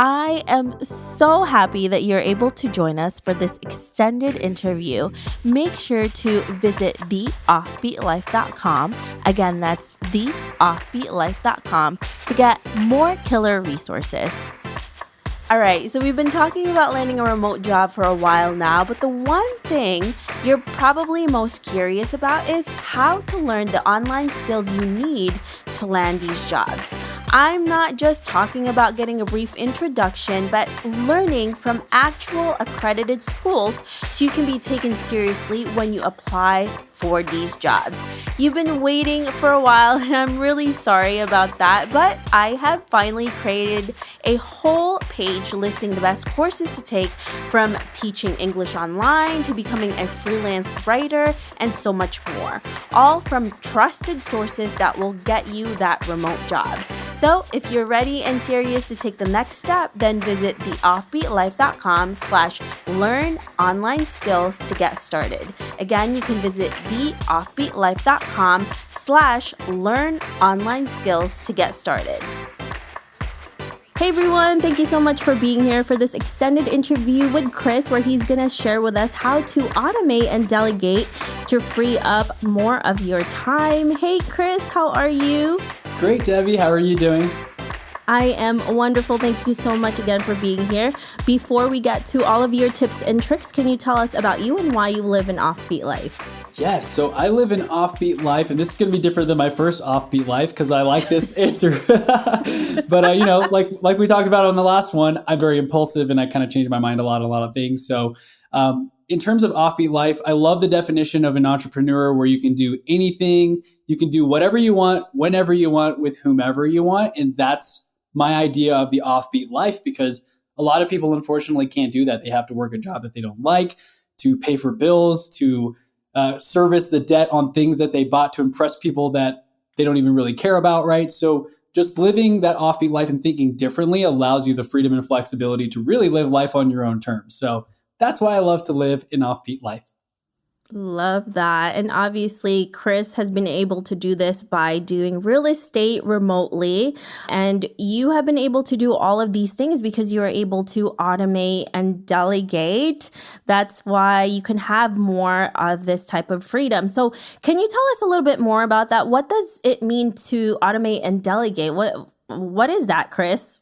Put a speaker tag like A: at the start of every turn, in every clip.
A: I am so happy that you're able to join us for this extended interview. Make sure to visit theoffbeatlife.com. Again, that's theoffbeatlife.com to get more killer resources. All right, so we've been talking about landing a remote job for a while now, but the one thing you're probably most curious about is how to learn the online skills you need to land these jobs. I'm not just talking about getting a brief introduction, but learning from actual accredited schools so you can be taken seriously when you apply for these jobs. You've been waiting for a while, and I'm really sorry about that, but I have finally created a whole page listing the best courses to take, from teaching English online to becoming a freelance writer and so much more, all from trusted sources that will get you that remote job. So if you're ready and serious to take the next step, then visit theoffbeatlife.com/learn online skills to get started. Again, you can visit theoffbeatlife.com/learn online skills to get started. Hey everyone, thank you so much for being here for this extended interview with Chris, where he's going to share with us how to automate and delegate to free up more of your time. Hey Chris, how are you?
B: Great, Debbie. How are you doing?
A: I am wonderful. Thank you so much again for being here. Before we get to all of your tips and tricks, can you tell us about you and why you live an offbeat life?
B: Yes, so I live an offbeat life, and this is going to be different than my first offbeat life because I like this answer. But like we talked about on the last one, I'm very impulsive and I kind of change my mind a lot of things. So in terms of offbeat life, I love the definition of an entrepreneur where you can do anything, you can do whatever you want, whenever you want, with whomever you want, and that's my idea of the offbeat life, because a lot of people unfortunately can't do that. They have to work a job that they don't like, to pay for bills, to service the debt on things that they bought to impress people that they don't even really care about, right? So just living that offbeat life and thinking differently allows you the freedom and flexibility to really live life on your own terms. So that's why I love to live an offbeat life.
A: Love that. And obviously, Chris has been able to do this by doing real estate remotely. And you have been able to do all of these things because you are able to automate and delegate. That's why you can have more of this type of freedom. So can you tell us a little bit more about that? What does it mean to automate and delegate? What is that, Chris?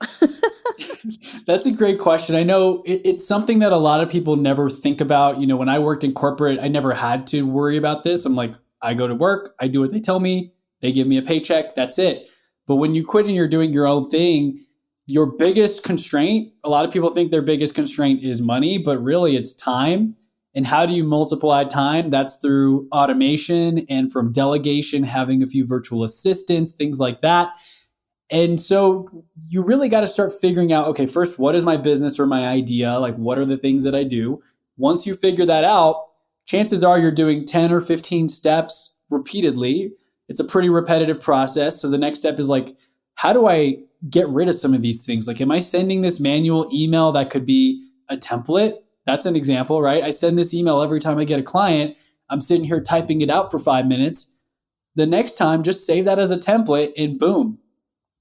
B: That's a great question. I know it's something that a lot of people never think about. You know, when I worked in corporate, I never had to worry about this. I'm like, I go to work, I do what they tell me, they give me a paycheck, that's it. But when you quit and you're doing your own thing, your biggest constraint, a lot of people think their biggest constraint is money, but really it's time. And how do you multiply time? That's through automation and from delegation, having a few virtual assistants, things like that. And so you really got to start figuring out, okay, first, what is my business or my idea? Like, what are the things that I do? Once you figure that out, chances are you're doing 10 or 15 steps repeatedly. It's a pretty repetitive process. So the next step is like, how do I get rid of some of these things? Like, am I sending this manual email that could be a template? That's an example, right? I send this email every time I get a client. I'm sitting here typing it out for 5 minutes. The next time, just save that as a template and boom.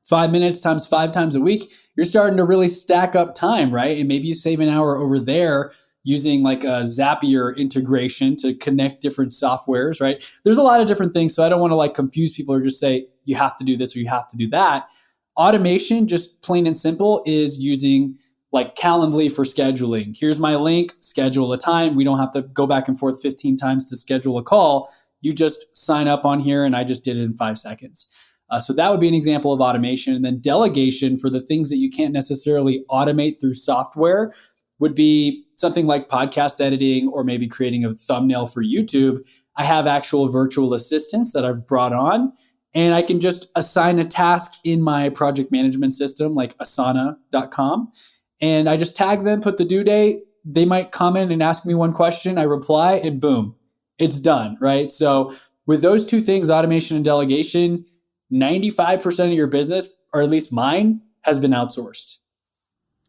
B: 5 minutes times 5 times a week, you're starting to really stack up time, right? And maybe you save an hour over there using like a Zapier integration to connect different softwares, right? There's a lot of different things. So I don't want to like confuse people or just say, you have to do this or you have to do that. Automation, just plain and simple, is using like Calendly for scheduling. Here's my link, schedule a time. We don't have to go back and forth 15 times to schedule a call. You just sign up on here and I just did it in 5 seconds. So that would be an example of automation. And then delegation for the things that you can't necessarily automate through software would be something like podcast editing or maybe creating a thumbnail for YouTube. I have actual virtual assistants that I've brought on, and I can just assign a task in my project management system like asana.com. And I just tag them, put the due date. They might comment and ask me one question. I reply and boom, it's done, right? So with those two things, automation and delegation, 95% of your business, or at least mine, has been outsourced.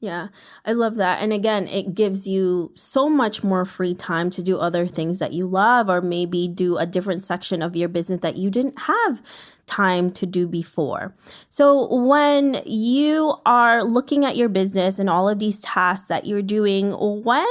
A: Yeah, I love that. And again, it gives you so much more free time to do other things that you love, or maybe do a different section of your business that you didn't have time to do before. So, when you are looking at your business and all of these tasks that you're doing, when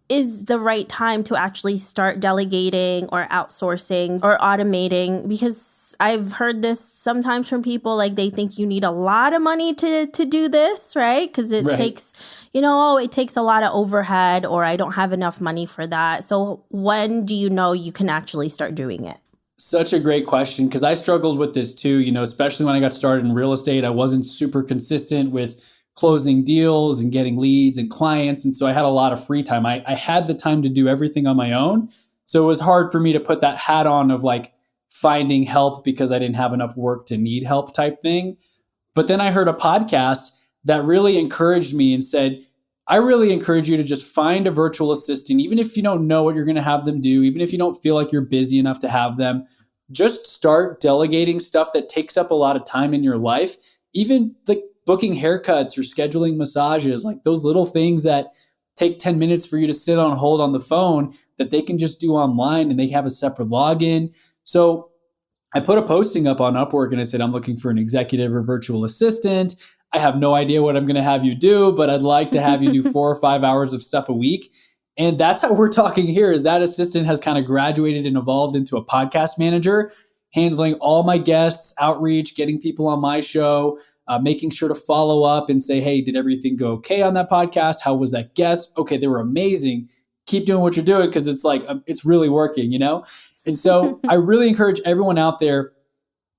A: is the right time to actually start delegating or outsourcing or automating? Because I've heard this sometimes from people, like they think you need a lot of money to do this, right? Because it
B: Right.
A: takes, it takes a lot of overhead, or I don't have enough money for that. So when do you know you can actually start doing it?
B: Such a great question, because I struggled with this too, especially when I got started in real estate. I wasn't super consistent with closing deals and getting leads and clients. And so I had a lot of free time. I had the time to do everything on my own. So it was hard for me to put that hat on of like finding help because I didn't have enough work to need help type thing. But then I heard a podcast that really encouraged me and said, I really encourage you to just find a virtual assistant, even if you don't know what you're going to have them do, even if you don't feel like you're busy enough to have them, just start delegating stuff that takes up a lot of time in your life, even like booking haircuts or scheduling massages, like those little things that take 10 minutes for you to sit on hold on the phone that they can just do online and they have a separate login. So I put a posting up on Upwork and I said, I'm looking for an executive or virtual assistant. I have no idea what I'm going to have you do, but I'd like to have you do 4 or 5 hours of stuff a week. And that's how we're talking here, is that assistant has kind of graduated and evolved into a podcast manager, handling all my guests, outreach, getting people on my show, making sure to follow up and say, hey, did everything go okay on that podcast? How was that guest? Okay, they were amazing. Keep doing what you're doing, because it's like, it's really working, And so I really encourage everyone out there,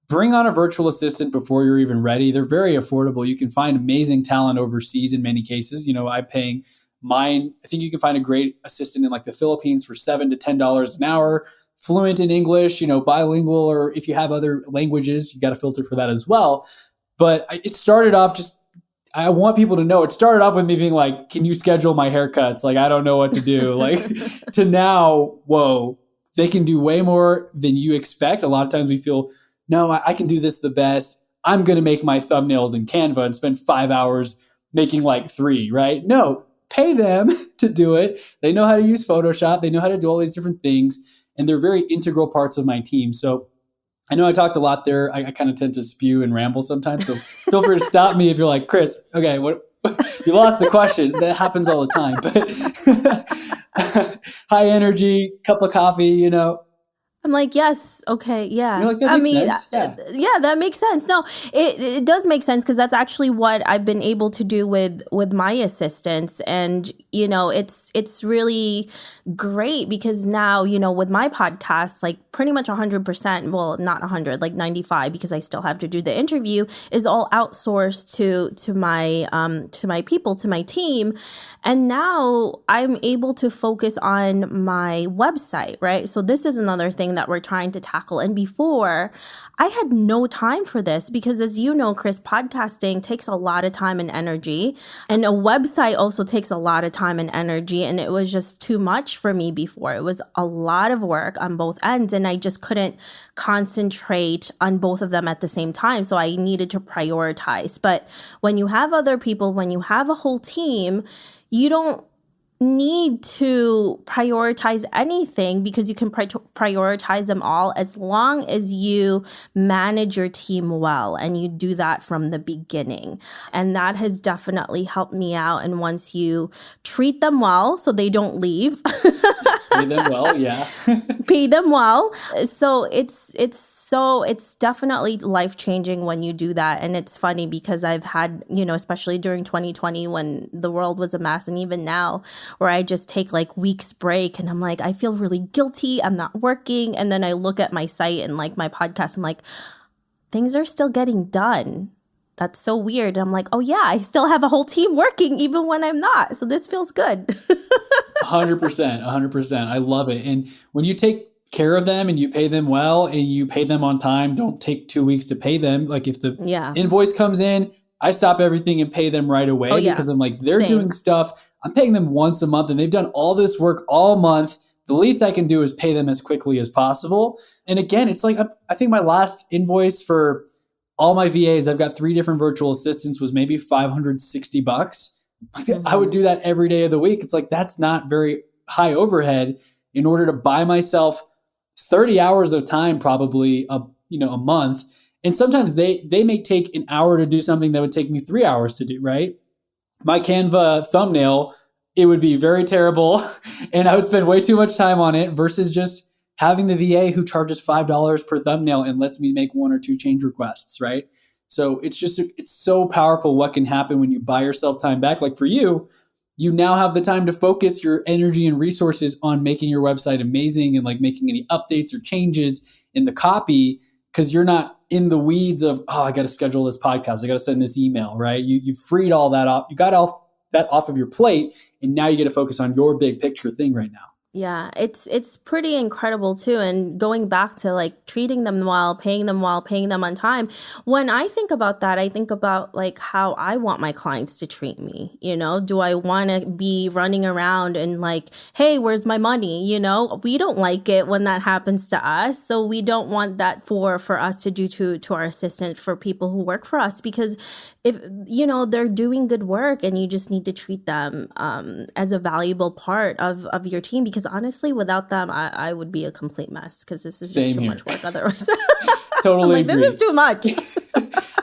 B: bring on a virtual assistant before you're even ready. They're very affordable. You can find amazing talent overseas in many cases. I'm paying mine. I think you can find a great assistant in like the Philippines for $7 to $10 an hour, fluent in English, bilingual, or if you have other languages, you got to filter for that as well. But it started off I want people to know it started off with me being like, can you schedule my haircuts? Like, I don't know what to do. Like to now, whoa, they can do way more than you expect. A lot of times we feel, no, I can do this the best. I'm going to make my thumbnails in Canva and spend 5 hours making like 3, right? No, pay them to do it. They know how to use Photoshop. They know how to do all these different things. And they're very integral parts of my team. So I know I talked a lot there. I kind of tend to spew and ramble sometimes. So feel free to stop me if you're like, Chris, okay, what? You lost the question. That happens all the time. But high energy, cup of coffee,
A: I'm like, yes, okay, yeah.
B: You're like, that makes sense.
A: Yeah, that makes sense. No, it does make sense, because that's actually what I've been able to do with my assistants, and it's really great, because now with my podcast, like pretty much 100%, well, not 100, like 95, because I still have to do the interview, is all outsourced to my people, to my team, and now I'm able to focus on my website, right? So this is another thing that we're trying to tackle. And before, I had no time for this, because as you know, Chris, podcasting takes a lot of time and energy, and a website also takes a lot of time and energy. And it was just too much for me before. It was a lot of work on both ends, and I just couldn't concentrate on both of them at the same time. So I needed to prioritize. But when you have other people, when you have a whole team, you don't need to prioritize anything, because you can prioritize them all as long as you manage your team well and you do that from the beginning. And that has definitely helped me out. And once you treat them well so they don't leave,
B: pay them well, yeah.
A: pay them well. So it's definitely life-changing when you do that. And it's funny, because I've had, especially during 2020 when the world was a mess, and even now, where I just take like weeks break and I'm like, I feel really guilty, I'm not working. And then I look at my site and like my podcast, I'm like, things are still getting done. That's so weird. And I'm like, oh yeah, I still have a whole team working even when I'm not. So this feels good.
B: 100%. I love it. And when you take care of them and you pay them well and you pay them on time, don't take 2 weeks to pay them. Like if the invoice comes in, I stop everything and pay them right away, because I'm like, they're doing stuff. I'm paying them once a month and they've done all this work all month. The least I can do is pay them as quickly as possible. And again, it's like, I think my last invoice for all my VAs, I've got 3 different virtual assistants, was maybe $560. I would do that every day of the week. It's like, that's not very high overhead in order to buy myself 30 hours of time, probably a month. And sometimes they may take an hour to do something that would take me 3 hours to do, right? My Canva thumbnail, it would be very terrible and I would spend way too much time on it versus just having the VA who charges $5 per thumbnail and lets me make 1 or 2 change requests, right? So it's so powerful what can happen when you buy yourself time back. Like for you, you now have the time to focus your energy and resources on making your website amazing and like making any updates or changes in the copy, because you're not in the weeds of, I got to schedule this podcast, I got to send this email, right? You freed all that off. You got all that off of your plate, and now you get to focus on your big picture thing right now.
A: Yeah, it's pretty incredible too. And going back to like treating them well, paying them on time. When I think about that, I think about like how I want my clients to treat me. Do I want to be running around and like, hey, where's my money? We don't like it when that happens to us. So we don't want that for us to do to our assistant, for people who work for us, because if they're doing good work and you just need to treat them as a valuable part of your team, because honestly, without them, I would be a complete mess, because this is just too much work otherwise.
B: Totally
A: agree. This is too much.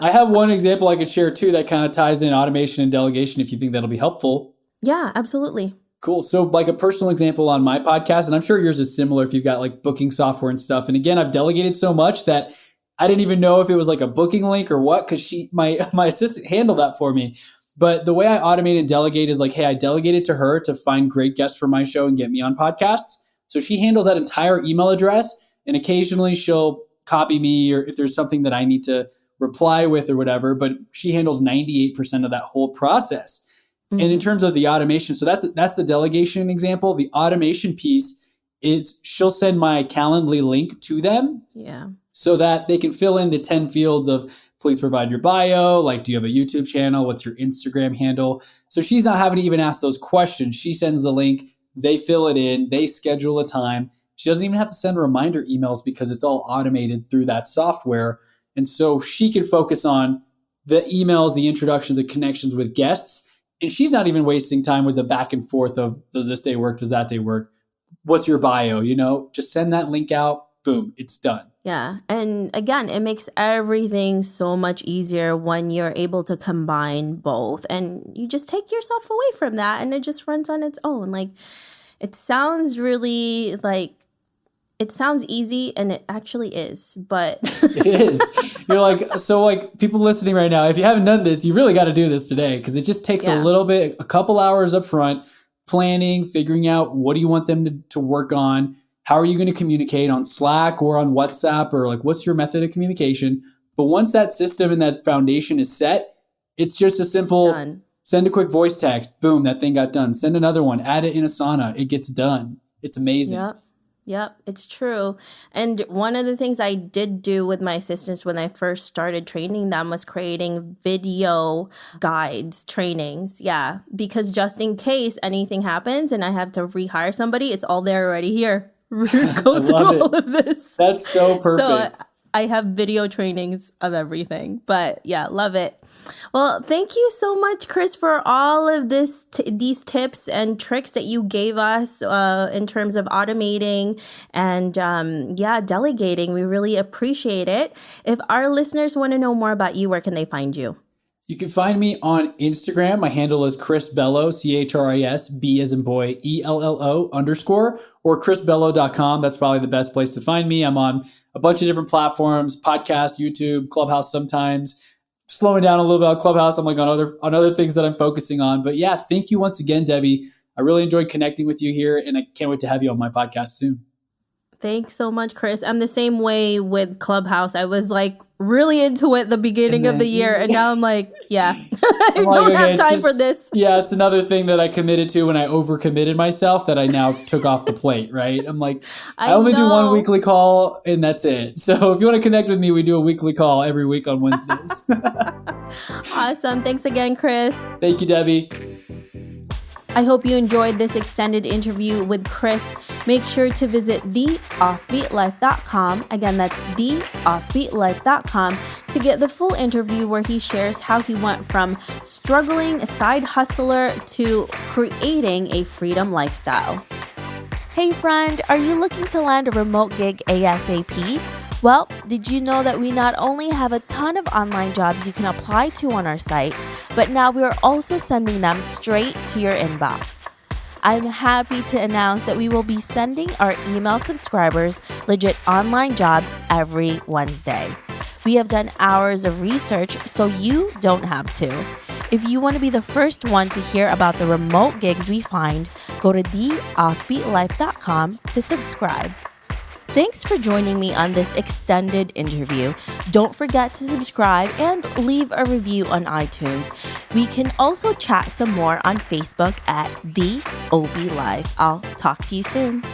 B: I have one example I could share too that kind of ties in automation and delegation if you think that'll be helpful.
A: Yeah, absolutely.
B: Cool. So like a personal example on my podcast, and I'm sure yours is similar if you've got like booking software and stuff. And again, I've delegated so much that I didn't even know if it was like a booking link or what, because my assistant handled that for me. But the way I automate and delegate is like, hey, I delegated to her to find great guests for my show and get me on podcasts. So she handles that entire email address, and occasionally she'll copy me or if there's something that I need to reply with or whatever, but she handles 98% of that whole process. Mm-hmm. And in terms of the automation, so that's the delegation example. The automation piece is she'll send my Calendly link to them.
A: Yeah.
B: So that they can fill in the 10 fields of, please provide your bio, like, do you have a YouTube channel? What's your Instagram handle? So she's not having to even ask those questions. She sends the link, they fill it in, they schedule a time. She doesn't even have to send reminder emails because it's all automated through that software. And so she can focus on the emails, the introductions, the connections with guests. And she's not even wasting time with the back and forth of, does this day work? Does that day work? What's your bio? Just send that link out. Boom, it's done.
A: Yeah. And again, it makes everything so much easier when you're able to combine both, and you just take yourself away from that and it just runs on its own. Like, it sounds really like, it sounds easy, and it actually is, but
B: it is. You're like, so like people listening right now, if you haven't done this, you really got to do this today, because it just takes a couple hours up front, planning, figuring out what do you want them to work on. How are you going to communicate on Slack or on WhatsApp, or like what's your method of communication? But once that system and that foundation is set, it's just a simple send a quick voice text. Boom, that thing got done. Send another one. Add it in Asana. It gets done. It's amazing.
A: Yep, it's true. And one of the things I did do with my assistants when I first started training them was creating video guides, trainings. Yeah, because just in case anything happens and I have to rehire somebody, it's all there already here. Go through all of this.
B: That's so perfect.
A: So I have video trainings of everything. But yeah, love it. Well, thank you so much, Chris, for all of these tips and tricks that you gave us in terms of automating and delegating. We really appreciate it. If our listeners want to know more about you, where can they find you?
B: You can find me on Instagram. My handle is Chris Bello, CHRIS, B as in boy, ELLO _ or chrisbello.com. That's probably the best place to find me. I'm on a bunch of different platforms, podcast, YouTube, Clubhouse sometimes. Slowing down a little bit on Clubhouse. I'm like on other things that I'm focusing on. But yeah, thank you once again, Debbie. I really enjoyed connecting with you here, and I can't wait to have you on my podcast soon.
A: Thanks so much, Chris. I'm the same way with Clubhouse. I was like really into it the beginning of the year, and now I'm like, I don't have time for this.
B: Yeah, it's another thing that I committed to when I overcommitted myself that I now took off the plate, right? I'm like, I only do one weekly call and that's it. So if you want to connect with me, we do a weekly call every week on Wednesdays.
A: Awesome. Thanks again, Chris.
B: Thank you, Debbie.
A: I hope you enjoyed this extended interview with Chris. Make sure to visit theoffbeatlife.com. Again, that's theoffbeatlife.com to get the full interview where he shares how he went from struggling side hustler to creating a freedom lifestyle. Hey friend, are you looking to land a remote gig ASAP? Well, did you know that we not only have a ton of online jobs you can apply to on our site, but now we are also sending them straight to your inbox. I'm happy to announce that we will be sending our email subscribers legit online jobs every Wednesday. We have done hours of research so you don't have to. If you want to be the first one to hear about the remote gigs we find, go to theoffbeatlife.com to subscribe. Thanks for joining me on this extended interview. Don't forget to subscribe and leave a review on iTunes. We can also chat some more on Facebook at The OB Life. I'll talk to you soon.